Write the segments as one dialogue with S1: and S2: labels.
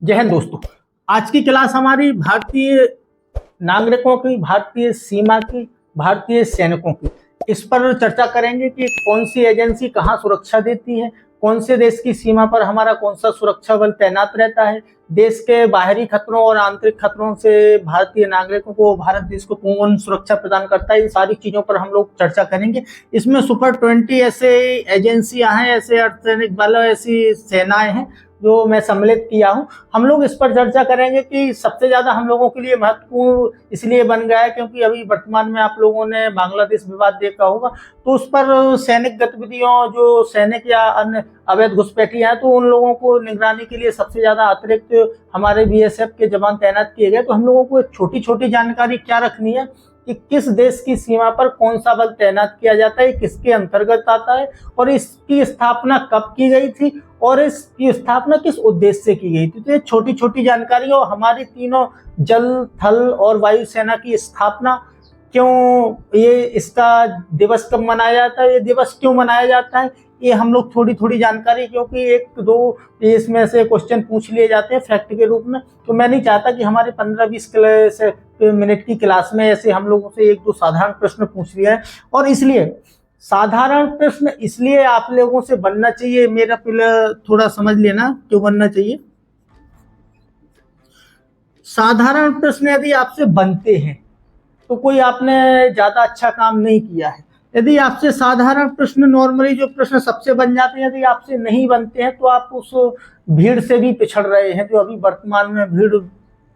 S1: जय हिंद दोस्तों। आज की क्लास हमारी भारतीय नागरिकों की, भारतीय सीमा की, भारतीय सैनिकों की, इस पर चर्चा करेंगे कि कौन सी एजेंसी कहाँ सुरक्षा देती है, कौन से देश की सीमा पर हमारा कौन सा सुरक्षा बल तैनात रहता है, देश के बाहरी खतरों और आंतरिक खतरों से भारतीय नागरिकों को, भारत देश को कौन सुरक्षा प्रदान करता है। इन सारी चीजों पर हम लोग चर्चा करेंगे। इसमें सुपर 20 ऐसे एजेंसियां हैं, ऐसे अर्धसैनिक बल, ऐसी सेनाएं हैं जो मैं सम्मिलित किया हूं। हम लोग इस पर चर्चा करेंगे कि सबसे ज्यादा हम लोगों के लिए महत्वपूर्ण इसलिए बन गया है क्योंकि अभी वर्तमान में आप लोगों ने बांग्लादेश विवाद देखा होगा, तो उस पर सैनिक गतिविधियों, जो सैनिक या अन्य अवैध घुसपैठियां हैं, तो उन लोगों को निगरानी के लिए सबसे ज्यादा अतिरिक्त हमारे बीएसएफ के जवान तैनात किए गए। तो हम लोगों को एक छोटी छोटी जानकारी क्या रखनी है कि किस देश की सीमा पर कौन सा बल तैनात किया जाता है, किसके अंतर्गत आता है, और इसकी स्थापना कब की गई थी, और इसकी स्थापना किस उद्देश्य से की गई थी। तो ये छोटी छोटी जानकारी, और हमारी तीनों जल, थल और वायु सेना की स्थापना क्यों, ये इसका दिवस कब मनाया जाता है, ये दिवस क्यों मनाया जाता है, ये हम लोग थोड़ी थोड़ी जानकारी, क्योंकि एक दो इसमें से क्वेश्चन पूछ लिए जाते हैं फैक्ट के रूप में, तो मैं नहीं चाहता कि हमारे 15-20 मिनट की क्लास में ऐसे हम लोगों से एक दो साधारण प्रश्न पूछ लिया है। और इसलिए साधारण प्रश्न इसलिए आप लोगों से बनना चाहिए, मेरा पहले थोड़ा समझ लेना क्यों बनना चाहिए। साधारण प्रश्न यदि आपसे बनते हैं तो कोई आपने ज्यादा अच्छा काम नहीं किया है। यदि आपसे साधारण प्रश्न, नॉर्मली जो प्रश्न सबसे बन जाते हैं, यदि आपसे नहीं बनते हैं तो आप उस भीड़ से भी पिछड़ रहे हैं जो अभी वर्तमान में भीड़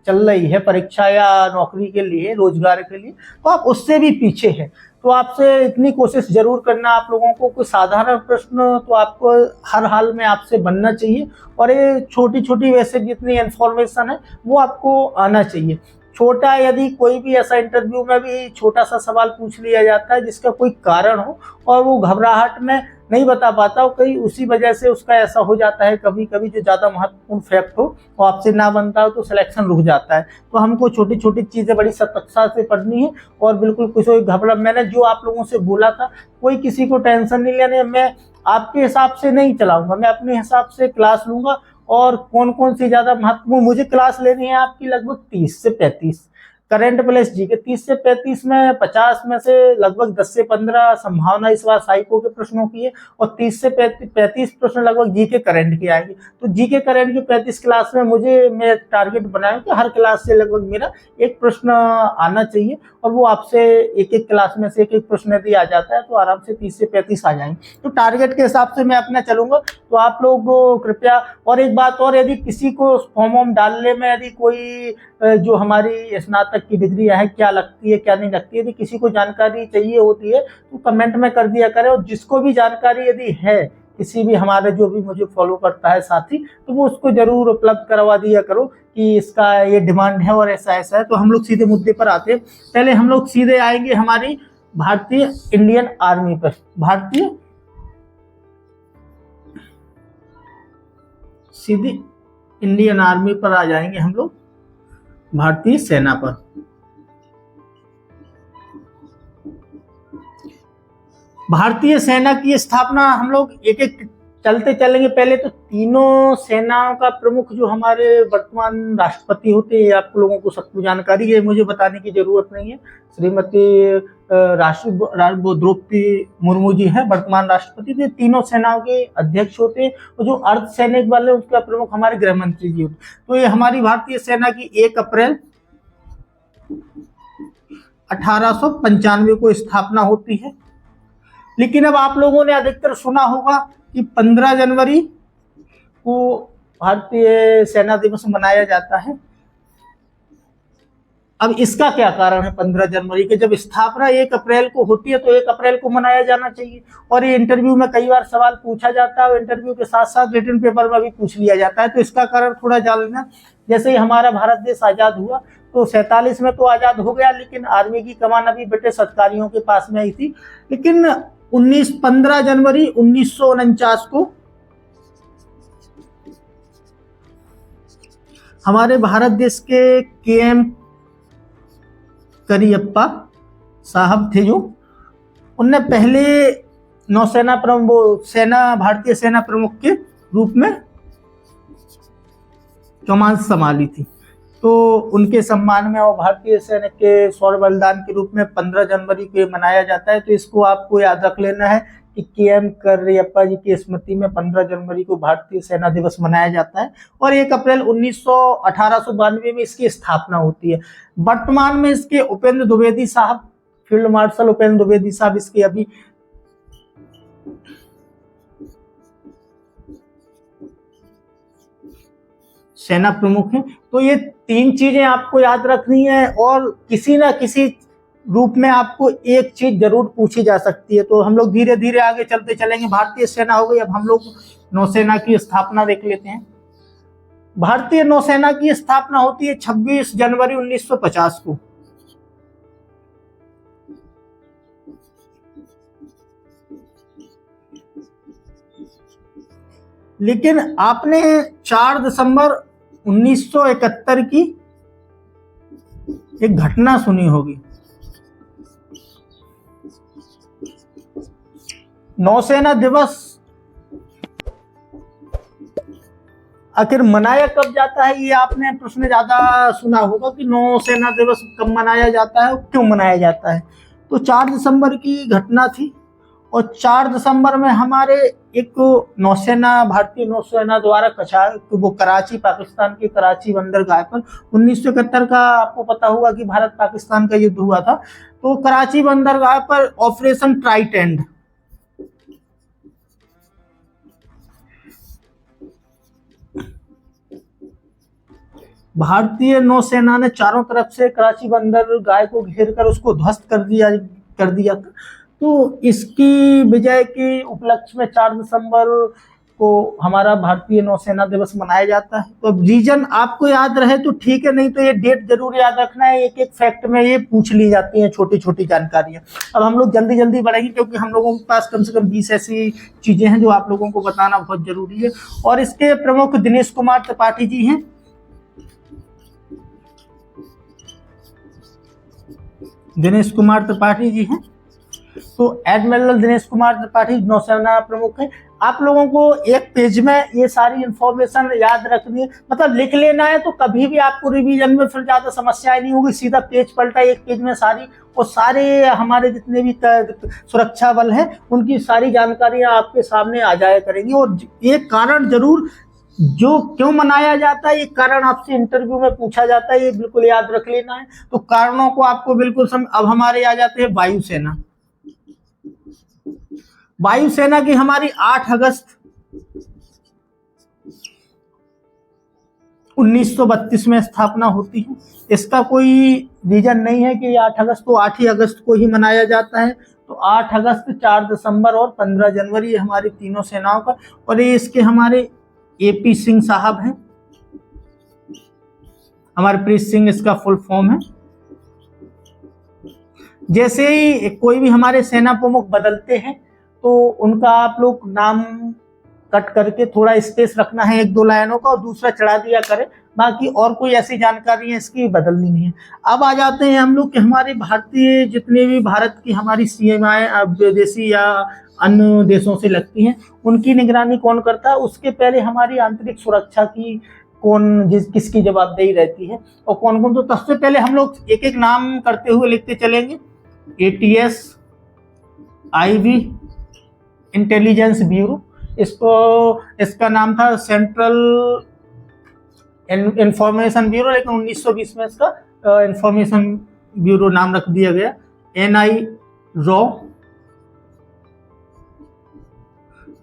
S1: चल रही है परीक्षा या नौकरी के लिए, रोजगार के लिए, तो आप उससे भी पीछे हैं। तो आपसे इतनी कोशिश जरूर करना आप लोगों को कोई साधारण प्रश्न तो आपको हर हाल में आपसे बनना चाहिए, और ये छोटी छोटी वैसे जितनी इंफॉर्मेशन है वो आपको आना चाहिए। छोटा, यदि कोई भी ऐसा इंटरव्यू में भी छोटा सा सवाल पूछ लिया जाता है जिसका कोई कारण हो और वो घबराहट में नहीं बता पाता हो, कहीं उसी वजह से उसका ऐसा हो जाता है, कभी कभी जो ज्यादा महत्वपूर्ण फैक्ट हो वो आपसे ना बनता हो तो सिलेक्शन रुक जाता है। तो हमको छोटी छोटी चीजें बड़ी सतर्कता से पढ़नी है, और बिल्कुल किसी घबरा, मैंने जो आप लोगों से बोला था, कोई किसी को टेंशन नहीं लेने, मैं आपके हिसाब से नहीं चलाऊंगा, मैं अपने हिसाब से क्लास लूंगा। और कौन कौन सी ज्यादा महत्वपूर्ण मुझे क्लास लेनी है आपकी, लगभग 30 से 35 करंट प्लस जी के, 30 से 35 में 50 में से लगभग 10 से 15 संभावना इस बार साइको के प्रश्नों की है, और 30 से 35 प्रश्न लगभग जी के करंट की आएंगे। तो जी के करंट की 35 क्लास में मैं टारगेट बनाया कि हर क्लास से लगभग मेरा एक प्रश्न आना चाहिए, और वो आपसे एक एक क्लास में से एक एक प्रश्न यदि आ जाता है तो आराम से 30 से 35 आ जाएंगे। तो टारगेट के हिसाब से मैं अपना चलूंगा। तो आप लोग कृपया, और एक बात और, यदि किसी को फॉर्म वॉर्म डालने में यदि कोई जो हमारी स्नातक की डिग्री है क्या लगती है क्या नहीं लगती है, यदि किसी को जानकारी चाहिए होती है तो कमेंट में कर दिया करें। और जिसको भी जानकारी यदि है, किसी भी हमारे जो भी मुझे फॉलो करता है साथी, तो वो उसको जरूर उपलब्ध करवा दिया करो कि इसका ये डिमांड है और ऐसा ऐसा है। तो हम लोग सीधे मुद्दे पर आते हैं। पहले हम लोग सीधे आएंगे हमारी भारतीय इंडियन आर्मी पर, भारतीय सीधी इंडियन आर्मी पर आ जाएंगे हम लोग, भारतीय सेना पर। भारतीय सेना की स्थापना हम लोग एक एक चलते चलेंगे। पहले तो तीनों सेनाओं का प्रमुख जो हमारे वर्तमान राष्ट्रपति होते हैं, आप लोगों को सबको जानकारी है, मुझे बताने की जरूरत नहीं है। श्रीमती द्रौपदी मुर्मू जी है वर्तमान राष्ट्रपति। तो तीनों सेनाओं के अध्यक्ष होते हैं, और जो अर्धसैनिक बल है उसका प्रमुख हमारे गृह मंत्री जी होते हैं। तो ये हमारी भारतीय सेना की 1 अप्रैल 1895 को स्थापना होती है। लेकिन अब आप लोगों ने अधिकतर सुना होगा कि 15 जनवरी को भारतीय सेना दिवस मनाया जाता है। अब इसका क्या कारण है 15 जनवरी के, जब स्थापना 1 अप्रैल को होती है तो 1 अप्रैल को मनाया जाना चाहिए। और ये इंटरव्यू में कई बार सवाल पूछा जाता है, और इंटरव्यू के साथ साथ रिटन पेपर में भी पूछ लिया जाता है। तो इसका कारण थोड़ा जान लेना। जैसे ही हमारा भारत देश आजाद हुआ तो 47 में तो आजाद हो गया, लेकिन आर्मी की कमान अभी ब्रिटिश अधिकारियों के पास में आई थी। लेकिन 15 जनवरी 1949 को हमारे भारत देश के KM करियप्पा साहब थे, जो उनने पहले नौसेना प्रमुख, भारतीय सेना प्रमुख के रूप में कमान संभाली थी। तो उनके सम्मान में और भारतीय सेना के शौर्य बलिदान के रूप में 15 जनवरी को मनाया जाता है। तो इसको आपको याद रख लेना है कि के.एम. करियप्पा जी की स्मृति में 15 जनवरी को भारतीय सेना दिवस मनाया जाता है और 1 अप्रैल 1892 में इसकी स्थापना होती है। वर्तमान में इसके उपेंद्र द्विवेदी साहब, फील्ड मार्शल उपेंद्र द्विवेदी साहब इसके अभी सेना प्रमुख हैं। तो ये 3 चीजें आपको याद रखनी है और किसी ना किसी रूप में आपको एक चीज जरूर पूछी जा सकती है। तो हम लोग धीरे धीरे आगे चलते चलेंगे। भारतीय सेना हो गई, अब हम लोग नौसेना की स्थापना देख लेते हैं। भारतीय नौसेना की स्थापना होती है 26 जनवरी 1950 को। लेकिन आपने 4 दिसंबर 1971 की एक घटना सुनी होगी। नौसेना दिवस आखिर मनाया कब जाता है, ये आपने प्रश्न ज्यादा सुना होगा कि नौसेना दिवस कब मनाया जाता है और क्यों मनाया जाता है। तो 4 दिसंबर की घटना थी और 4 दिसंबर में हमारे एक नौसेना, भारतीय नौसेना द्वारा वो कराची, पाकिस्तान के कराची बंदरगाह पर 1971 का आपको पता होगा कि भारत पाकिस्तान का युद्ध हुआ था। तो कराची बंदरगाह पर ऑपरेशन ट्राइडेंट, भारतीय नौसेना ने चारों तरफ से कराची बंदरगाह को घेर कर उसको ध्वस्त कर दिया था। तो इसकी विजय के उपलक्ष्य में 4 दिसंबर को हमारा भारतीय नौसेना दिवस मनाया जाता है। तो रीजन आपको याद रहे तो ठीक है, नहीं तो ये डेट जरूर याद रखना है। एक एक फैक्ट में ये पूछ ली जाती हैं छोटी छोटी जानकारियां। अब हम लोग जल्दी जल्दी बढ़ेंगे क्योंकि हम लोगों के पास कम से कम 20 ऐसी चीजें हैं जो आप लोगों को बताना बहुत जरूरी है। और इसके प्रमुख दिनेश कुमार त्रिपाठी जी हैं। दिनेश कुमार त्रिपाठी जी हैं। तो एडमिरल दिनेश कुमार त्रिपाठी नौसेना प्रमुख है। आप लोगों को एक पेज में ये सारी इंफॉर्मेशन याद रखनी है, मतलब लिख लेना है। तो कभी भी आपको रिवीजन में फिर ज्यादा समस्याएं नहीं होगी, सीधा पेज पलटा, एक पेज में सारी और सारे हमारे जितने भी सुरक्षा बल हैं उनकी सारी जानकारियां आपके सामने आ जाया करेंगी। और एक कारण जरूर, जो क्यों मनाया जाता है, ये कारण आपसे इंटरव्यू में पूछा जाता है, ये बिल्कुल याद रख लेना है। तो कारणों को आपको बिल्कुल अब हमारे आ जाते हैं वायुसेना। वायुसेना की हमारी 8 अगस्त 1932 में स्थापना होती है। इसका कोई रीजन नहीं है कि 8 अगस्त, तो 8 ही अगस्त को ही मनाया जाता है। तो 8 अगस्त, 4 दिसंबर और 15 जनवरी ये हमारी तीनों सेनाओं का। और ये इसके हमारे AP सिंह साहब हैं, अमरप्रीत सिंह इसका फुल फॉर्म है। जैसे ही कोई भी हमारे सेना प्रमुख बदलते हैं तो उनका आप लोग नाम कट करके थोड़ा स्पेस रखना है 1-2 लाइनों का और दूसरा चढ़ा दिया करें। बाकी और कोई ऐसी जानकारी है इसकी बदलनी नहीं है। अब आ जाते हैं हम लोग कि हमारे भारतीय जितने भी भारत की हमारी सीमाएं अब विदेशी या अन्य देशों से लगती हैं, उनकी निगरानी कौन करता है। उसके पहले हमारी आंतरिक सुरक्षा की किसकी जवाबदेही रहती है और कौन कौन। तो सबसे पहले हम लोग एक एक नाम करते हुए लिखते चलेंगे। ATS, IB इंटेलिजेंस ब्यूरो, इसका नाम था सेंट्रल इंफॉर्मेशन ब्यूरो, लेकिन 1920 में इसका इंफॉर्मेशन ब्यूरो नाम रख दिया गया। NI रॉ,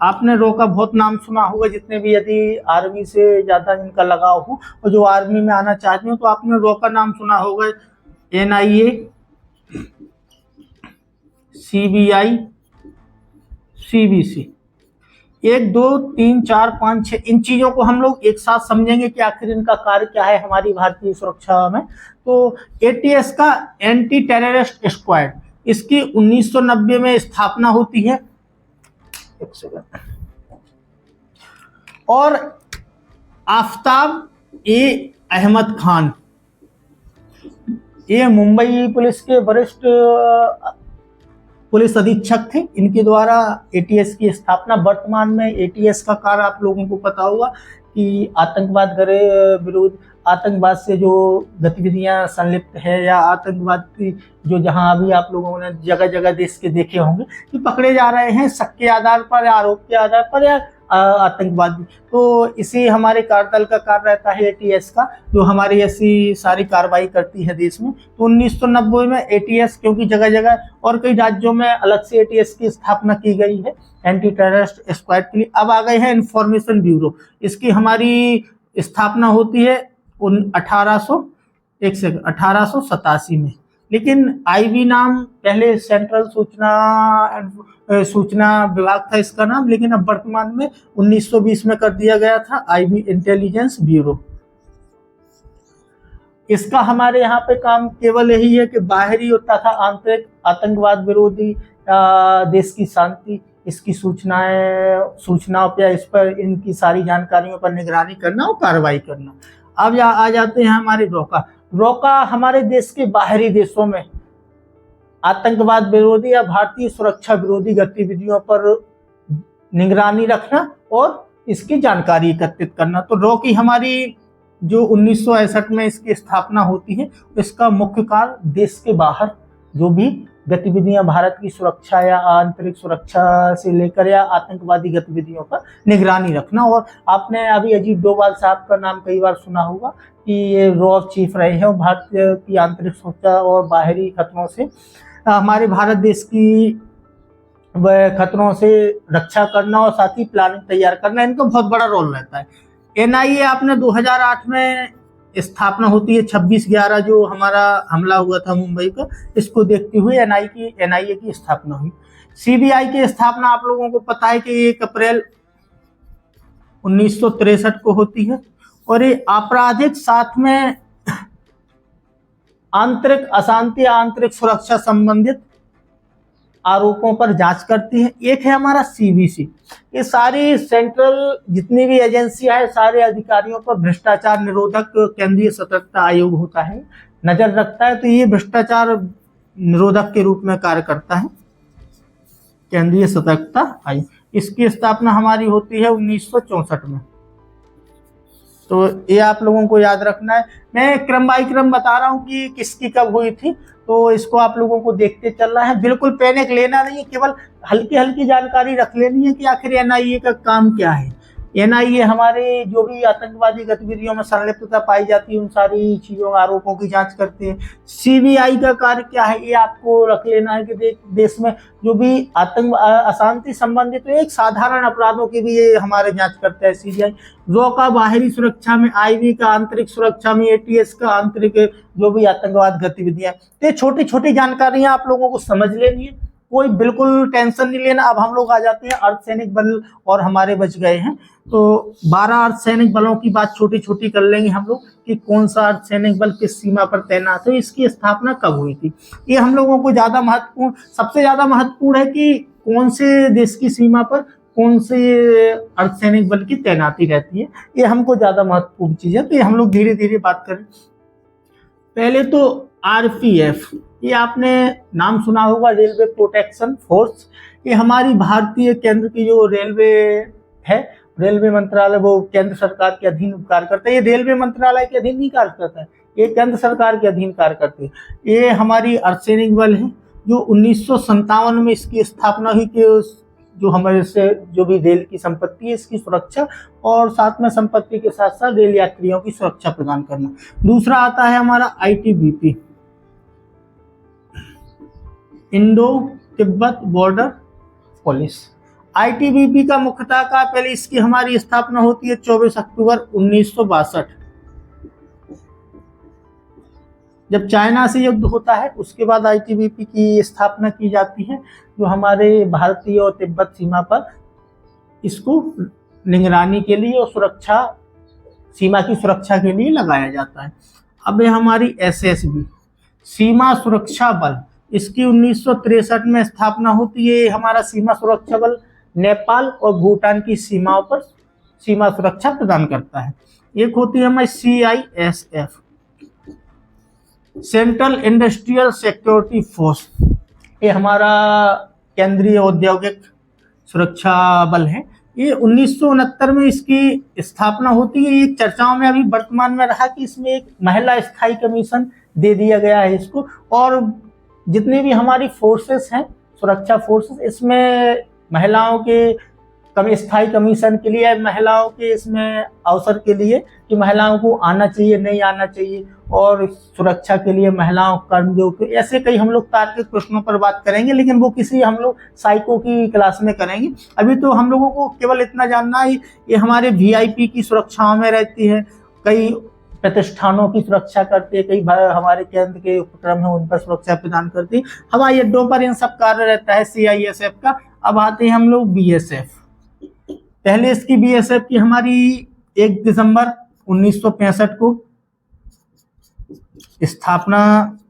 S1: आपने रॉ का बहुत नाम सुना होगा जितने भी यदि आर्मी से ज्यादा इनका लगाव हो और जो आर्मी में आना चाहते हो तो आपने रॉ का नाम सुना होगा। NIA, CBI, CBC। 1, 2, 3, 4, 5, 6 इन चीजों को हम लोग एक साथ समझेंगे कि आखिर इनका कार्य क्या है हमारी भारतीय सुरक्षा में। तो ATS का एंटी टेररिस्ट स्क्वाड, इसकी 1990 में स्थापना होती है। एक सेकंड। और आफ्ताब A अहमद खान, ये मुंबई पुलिस के वरिष्ठ पुलिस अधीक्षक थे। इनके द्वारा ATS की स्थापना, वर्तमान में ATS का कार्य आप लोगों को पता होगा कि आतंकवाद विरोध, आतंकवाद से जो गतिविधियां संलिप्त है या आतंकवाद की जो जहां अभी आप लोगों ने जगह जगह देश के देखे होंगे कि पकड़े जा रहे हैं शक के आधार पर या आरोप के आधार पर या आतंकवादी, तो इसी हमारे कार्यदल का कार्य रहता है एटीएस का, जो हमारी ऐसी सारी कार्रवाई करती है देश में। तो 1990 में एटीएस, क्योंकि जगह जगह और कई राज्यों में अलग से एटीएस की स्थापना की गई है एंटी टेररिस्ट स्क्वाड के लिए। अब आ गए हैं इंफॉर्मेशन ब्यूरो, इसकी हमारी स्थापना होती है 1887 में, लेकिन आईबी नाम पहले सेंट्रल सूचना विभाग था इसका नाम, लेकिन अब वर्तमान में 1920 में कर दिया गया था आईबी इंटेलिजेंस ब्यूरो। इसका हमारे यहाँ पे काम केवल यही है कि बाहरी तथा आंतरिक आतंकवाद विरोधी देश की शांति, इसकी सूचनाओं पर, इस पर इनकी सारी जानकारियों पर निगरानी करना और कार्रवाई करना। अब आ जाते हैं हमारे रोका हमारे देश के बाहरी देशों में आतंकवाद विरोधी या भारतीय सुरक्षा विरोधी गतिविधियों पर निगरानी रखना और इसकी जानकारी एकत्रित करना। तो रॉ की हमारी जो 1961 में इसकी स्थापना होती है, इसका मुख्य कार्य देश के बाहर जो भी गतिविधियां भारत की सुरक्षा या आंतरिक सुरक्षा से लेकर या आतंकवादी गतिविधियों पर निगरानी रखना। और आपने अभी अजीत डोभाल साहब का नाम कई बार सुना होगा कि ये रॉ चीफ रहे हैं और भारत की आंतरिक सुरक्षा और बाहरी खतरों से हमारे भारत देश की खतरों से रक्षा करना और साथ ही प्लानिंग तैयार करना, इनका बहुत बड़ा रोल रहता है। एनआईए आपने 2008 में स्थापना होती है, 26/11 जो हमारा हमला हुआ था मुंबई का, इसको देखते हुए एनआईए की स्थापना हुई। सीबीआई की स्थापना आप लोगों को पता है कि 1 अप्रैल 1963 को होती है और ये आपराधिक साथ में आंतरिक अशांति, आंतरिक सुरक्षा संबंधित आरोपों पर जांच करती है। एक है हमारा सीवीसी, ये सारी सेंट्रल जितनी भी एजेंसियां है, सारे अधिकारियों पर भ्रष्टाचार निरोधक केंद्रीय सतर्कता आयोग होता है, नजर रखता है। तो ये भ्रष्टाचार निरोधक के रूप में कार्य करता है केंद्रीय सतर्कता आयोग। इसकी स्थापना हमारी होती है 1964 में। तो ये आप लोगों को याद रखना है। मैं क्रम बाई क्रम बता रहा हूँ कि किसकी कब हुई थी, तो इसको आप लोगों को देखते चलना है, बिल्कुल पैनिक लेना नहीं है, केवल हल्की हल्की जानकारी रख लेनी है कि आखिर एनआईए का काम क्या है। एनआईए हमारे जो भी आतंकवादी गतिविधियों में संलिप्तता पाई जाती है उन सारी चीजों आरोपों की जांच करते हैं। सीबीआई का कार्य क्या है ये आपको रख लेना है कि देश में जो भी अशांति संबंधित तो एक साधारण अपराधों की भी ये हमारे जांच करता है सीबीआई। रॉ का बाहरी सुरक्षा में, आईबी का आंतरिक सुरक्षा में, एटीएस का आंतरिक जो भी आतंकवाद गतिविधियां, तो छोटी छोटी जानकारियां आप लोगों को समझ लेनी है, कोई बिल्कुल टेंशन नहीं लेना। अब हम लोग आ जाते हैं अर्धसैनिक बल और हमारे बच गए हैं, तो 12 अर्धसैनिक बलों की बात छोटी छोटी कर लेंगे हम लोग कि कौन सा अर्धसैनिक बल किस सीमा पर तैनात है, इसकी स्थापना कब हुई थी। ये हम लोगों को सबसे ज्यादा महत्वपूर्ण है कि कौन से देश की सीमा पर कौन से अर्धसैनिक बल की तैनाती रहती है, ये हमको ज्यादा महत्वपूर्ण चीज है। तो ये हम लोग धीरे धीरे बात करें। पहले तो आरपीएफ, ये आपने नाम सुना होगा, रेलवे प्रोटेक्शन फोर्स। ये हमारी भारतीय केंद्र की जो रेलवे है, रेलवे मंत्रालय, वो केंद्र सरकार के अधीन कार्य करता है। ये रेलवे मंत्रालय के अधीन नहीं कार्य करता है, ये केंद्र सरकार के अधीन कार्य करते हैं। ये हमारी अर्धसैनिक बल है जो 1957 में इसकी स्थापना हुई कि जो हमारे से जो भी रेल की संपत्ति है इसकी सुरक्षा और साथ में संपत्ति के साथ साथ रेल यात्रियों की सुरक्षा प्रदान करना। दूसरा आता है हमारा ITBP, Indo Tibet border police. ITBP का मुख्यतः का पहले इसकी हमारी स्थापना होती है 24 अक्टूबर 1962, जब चाइना से युद्ध होता है उसके बाद आईटीबीपी की स्थापना की जाती है, जो हमारे भारतीय और तिब्बत सीमा पर इसको निगरानी के लिए और सुरक्षा, सीमा की सुरक्षा के लिए लगाया जाता है। अब हमारी एसएसबी, सीमा सुरक्षा बल, इसकी 1963 में स्थापना होती है। हमारा सीमा सुरक्षा बल नेपाल और भूटान की सीमाओं पर सीमा सुरक्षा प्रदान करता है। एक होती है हमारी CISF, central industrial security force, ये हमारा केंद्रीय औद्योगिक सुरक्षा बल है। ये 1969 में इसकी स्थापना होती है। ये चर्चाओं में अभी वर्तमान में रहा कि इसमें एक महिला स्थायी कमीशन दे दिया गया है इसको, और जितनी भी हमारी फोर्सेस हैं, सुरक्षा फोर्सेस, इसमें महिलाओं के स्थायी कमीशन के लिए, महिलाओं के इसमें अवसर के लिए कि महिलाओं को आना चाहिए नहीं आना चाहिए, और सुरक्षा के लिए महिलाओं कर्मयोग, ऐसे कई हम लोग तार्किक प्रश्नों पर बात करेंगे, लेकिन वो किसी हम लोग साइको की क्लास में करेंगे। अभी तो हम लोगों को केवल इतना जानना है, ये हमारे वीआईपी की सुरक्षाओं में रहती है, कई प्रतिष्ठानों की सुरक्षा करती है, कई हमारे केंद्र के उपक्रम है उन पर सुरक्षा प्रदान करती है, हवाई अड्डों पर इन सब कार्य रहता है सीआईएसएफ का। अब आते हैं हम लोग बीएसएफ। पहले इसकी बीएसएफ की हमारी 1 दिसंबर 1965 को स्थापना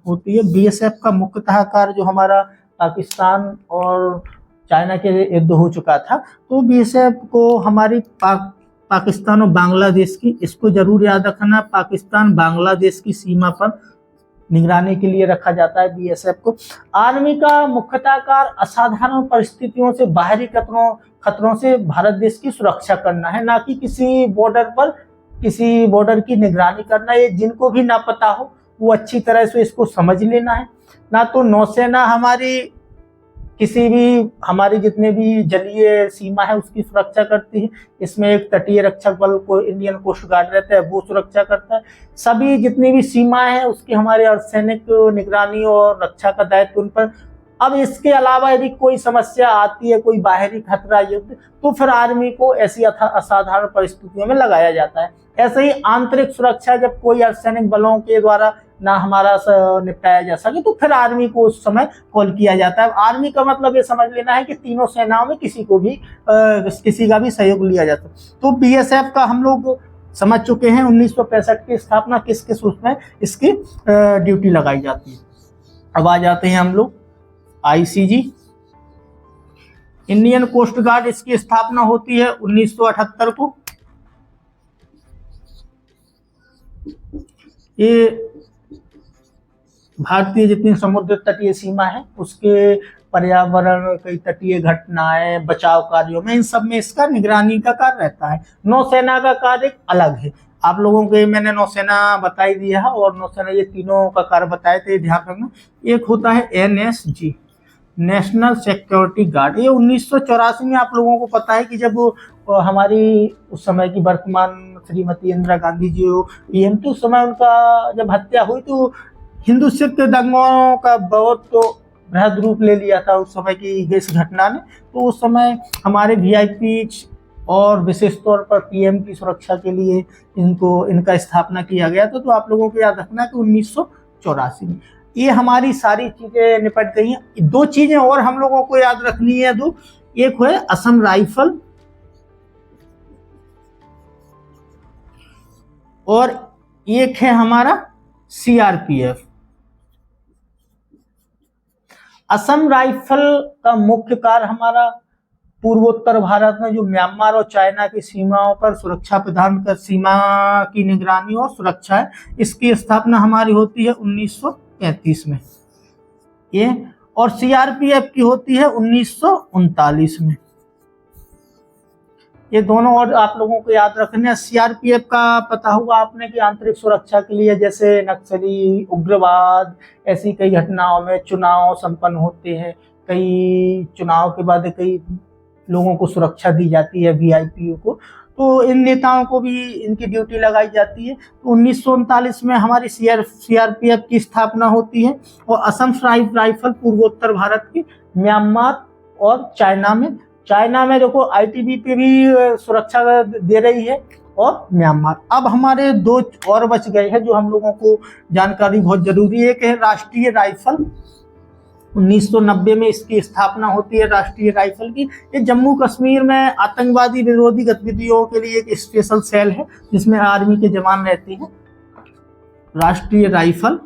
S1: होती है। बीएसएफ का मुख्यतः कार्य जो हमारा पाकिस्तान और चाइना के युद्ध हो चुका था, तो बीएसएफ को हमारी पाकिस्तान और बांग्लादेश की, इसको जरूर याद रखना, पाकिस्तान बांग्लादेश की सीमा पर निगरानी के लिए रखा जाता है बीएसएफ को। आर्मी का मुख्यतः कार्य असाधारण परिस्थितियों से, बाहरी खतरों से भारत देश की सुरक्षा करना है, ना कि किसी बॉर्डर की निगरानी करना। ये जिनको भी ना पता हो वो अच्छी तरह से इसको समझ लेना है। ना तो नौसेना हमारी जितने भी जलीय सीमा है उसकी सुरक्षा करती है, इसमें एक तटीय रक्षक बल को इंडियन कोस्ट गार्ड रहता है, वो सुरक्षा करता है। सभी जितनी भी सीमाएं हैं उसकी हमारे अर्धसैनिक निगरानी और रक्षा का दायित्व उन पर। अब इसके अलावा यदि कोई समस्या आती है, कोई बाहरी खतरा, युद्ध, तो फिर आर्मी को ऐसी असाधारण परिस्थितियों में लगाया जाता है। ऐसे ही आंतरिक सुरक्षा, जब कोई अर्धसैनिक बलों के द्वारा ना हमारा निपटाया जा सके तो फिर आर्मी को उस समय कॉल किया जाता है। आर्मी का मतलब ये समझ लेना है कि तीनों सेनाओं में किसी का भी सहयोग लिया जाता है। तो बीएसएफ का हम लोग समझ चुके हैं 1965 की स्थापना किस किस उसमें इसकी ड्यूटी लगाई जाती है। अब आ जाते हैं हम लोग आईसीजी, इंडियन कोस्ट गार्ड। इसकी स्थापना होती है 1978 को। ये भारतीय जितनी समुद्र तटीय सीमा है उसके पर्यावरण, कई तटीय घटनाएं, बचाव कार्यों में, इन सब में इसका निगरानी का कार्य रहता है। नौसेना का कार्य अलग है। आप लोगों को मैंने नौसेना बताई दिया है, और नौसेना ये तीनों का कार्य बताए थे, ध्यान रखना। एक होता है एनएसजी, नेशनल सिक्योरिटी गार्ड। ये 1984 में आप लोगों को पता है कि जब हमारी उस समय की वर्तमान श्रीमती इंदिरा गांधी जी पीएम थी, उस समय उनका जब हत्या हुई तो हिंदू सिख दंगों का बहुत तो बृहद रूप ले लिया था उस समय की इस घटना ने। तो उस समय हमारे वीआईपी और विशेष तौर पर पीएम की सुरक्षा के लिए इनका स्थापना किया गया था। तो आप लोगों को याद रखना कि 1984 में ये हमारी सारी चीजें निपट गई हैं। 2 चीजें और हम लोगों को याद रखनी है, 2। एक है असम राइफल और एक है हमारा सीआरपीएफ। असम राइफल का मुख्य कार्य हमारा पूर्वोत्तर भारत में जो म्यांमार और चाइना की सीमाओं पर सुरक्षा प्रदान कर, सीमा की निगरानी और सुरक्षा है, इसकी स्थापना हमारी होती है 1935 में ये, और सीआरपीएफ की होती है 1939 में। ये दोनों और आप लोगों को याद रखना। सीआरपीएफ का पता होगा आपने कि आंतरिक सुरक्षा के लिए, जैसे नक्सली, उग्रवाद, ऐसी कई घटनाओं में चुनाव संपन्न होते हैं, कई चुनाव के बाद कई लोगों को सुरक्षा दी जाती है, वीआईपी को, तो इन नेताओं को भी इनकी ड्यूटी लगाई जाती है। तो 1939 में हमारी सीआरपीएफ की स्थापना होती है, और असम राइफल पूर्वोत्तर भारत की म्यांमार और चाइना में देखो आईटीबीपी भी सुरक्षा दे रही है, और म्यांमार। अब हमारे 2 और बच गए हैं जो हम लोगों को जानकारी बहुत जरूरी है। एक है राष्ट्रीय राइफल, 1990 में इसकी स्थापना होती है राष्ट्रीय राइफल की। ये जम्मू कश्मीर में आतंकवादी विरोधी गतिविधियों के लिए एक स्पेशल सेल है जिसमें आर्मी के जवान रहते हैं। राष्ट्रीय राइफल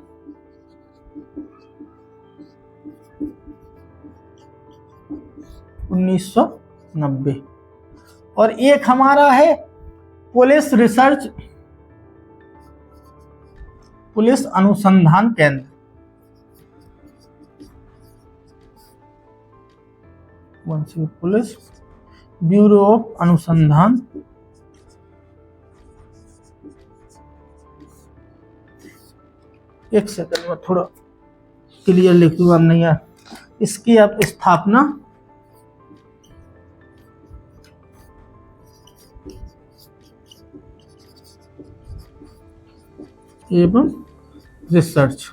S1: 1990। और एक हमारा है पुलिस अनुसंधान केंद्र, पुलिस ब्यूरो ऑफ अनुसंधान एक सेकंड में थोड़ा क्लियर लिख दूंगा नहीं यार। इसकी अब स्थापना एवं रिसर्च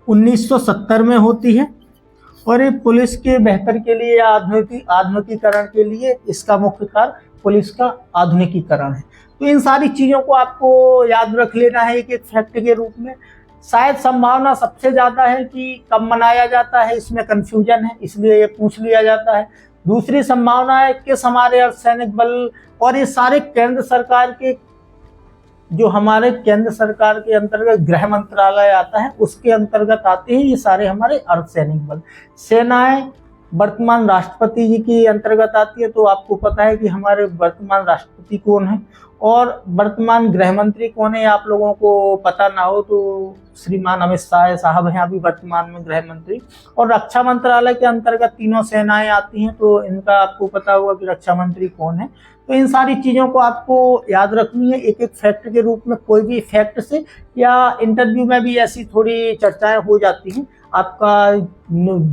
S1: 1970 में होती है और ये पुलिस के बेहतर के लिए आधुनिकीकरण के लिए इसका मुख्य कार्य पुलिस का आधुनिकीकरण है। तो इन सारी चीजों को आपको याद रख लेना है एक एक फैक्ट के रूप में। शायद संभावना सबसे ज्यादा है कि कब मनाया जाता है, इसमें कंफ्यूजन है, इसलिए ये पूछ लिया जाता है। दूसरी संभावना है कि हमारे अर्धसैनिक बल और ये सारे केंद्र सरकार के जो हमारे केंद्र सरकार के अंतर्गत गृह मंत्रालय आता है उसके अंतर्गत आते हैं ये सारे हमारे अर्धसैनिक बल। सेनाएं वर्तमान राष्ट्रपति जी के अंतर्गत आती है। तो आपको पता है कि हमारे वर्तमान राष्ट्रपति कौन है और वर्तमान गृह मंत्री कौन है। आप लोगों को पता ना हो तो श्रीमान अमित शाह साहब हैं अभी वर्तमान में गृह मंत्री। और रक्षा मंत्रालय के अंतर्गत तीनों सेनाएं आती हैं तो इनका आपको पता होगा कि रक्षा मंत्री कौन है। तो इन सारी चीजों को आपको याद रखनी है एक एक फैक्ट के रूप में। कोई भी फैक्ट से या इंटरव्यू में भी ऐसी थोड़ी चर्चाएं हो जाती हैं, आपका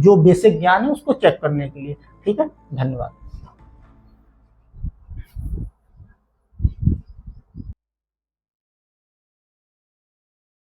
S1: जो बेसिक ज्ञान है उसको चेक करने के लिए। ठीक है, धन्यवाद।